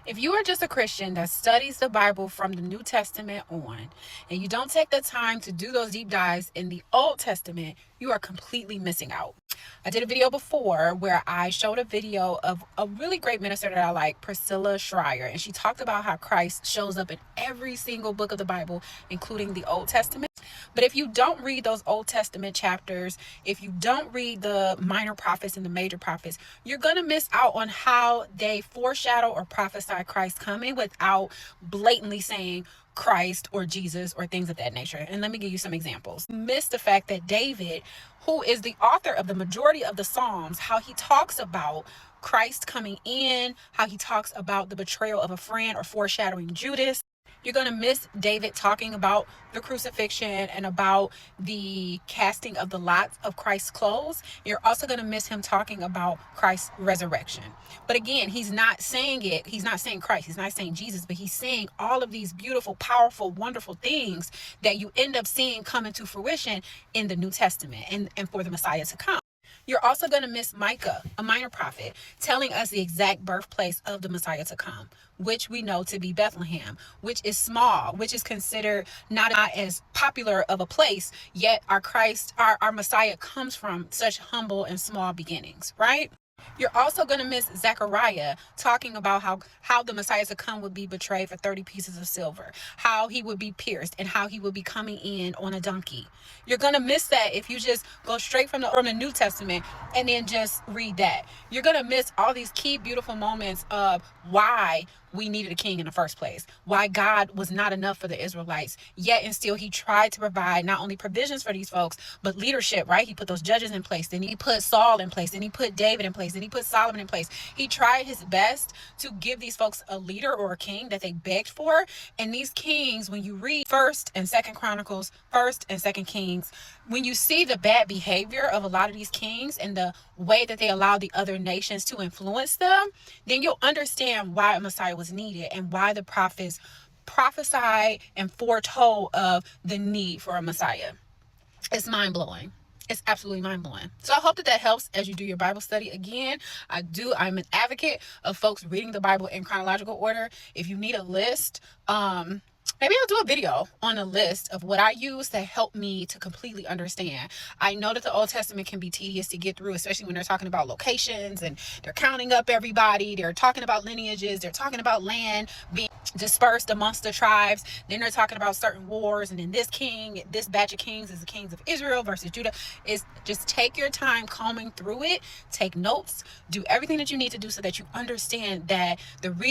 If you are just a Christian that studies the Bible from the New Testament on, and you don't take the time to do those deep dives in the Old Testament, you are completely missing out. I did a video before where I showed a video of a really great minister that I like, Priscilla Schreier, and she talked about how Christ shows up in every single book of the Bible, including the Old Testament. But if you don't read those Old Testament chapters, if you don't read the minor prophets and the major prophets, you're going to miss out on how they foreshadow or prophesy Christ coming without blatantly saying Christ or Jesus or things of that nature. And let me give you some examples. Miss the fact that David, who is the author of the majority of the Psalms, how he talks about Christ coming in, how he talks about the betrayal of a friend or foreshadowing Judas. You're going to miss David talking about the crucifixion and about the casting of the lots of Christ's clothes. You're also going to miss him talking about Christ's resurrection. But again, he's not saying it. He's not saying Christ. He's not saying Jesus, but he's saying all of these beautiful, powerful, wonderful things that you end up seeing come into fruition in the New Testament and for the Messiah to come. You're also going to miss Micah, a minor prophet, telling us the exact birthplace of the Messiah to come, which we know to be Bethlehem, which is small, which is considered not as popular of a place, yet our Messiah comes from such humble and small beginnings, right? You're also going to miss Zechariah talking about how the Messiah to come would be betrayed for 30 pieces of silver, how he would be pierced, and how he would be coming in on a donkey. You're going to miss that if you just go straight from the New Testament and then just read that. You're going to miss all these key, beautiful moments of why we needed a king in the first place, why God was not enough for the Israelites, yet and still he tried to provide not only provisions for these folks, but leadership, right? He put those judges in place, then he put Saul in place, then he put David in place, then he put Solomon in place. He tried his best to give these folks a leader or a king that they begged for. And these kings, when you read 1st and 2nd Chronicles, 1st and 2nd Kings, when you see the bad behavior of a lot of these kings and the way that they allow the other nations to influence them, then you'll understand why a Messiah was needed and why the prophets prophesied and foretold of the need for a Messiah. It's mind-blowing. It's absolutely mind-blowing. So I hope that helps as you do your Bible study. Again, I'm an advocate of folks reading the Bible in chronological order. If you need a list, maybe I'll do a video on a list of what I use to help me to completely understand. I know that the Old Testament can be tedious to get through, especially when they're talking about locations and they're counting up everybody. They're talking about lineages. They're talking about land being dispersed amongst the tribes. Then they're talking about certain wars. And then this batch of kings is the kings of Israel versus Judah. Is just take your time combing through it, take notes, do everything that you need to do so that you understand that the reason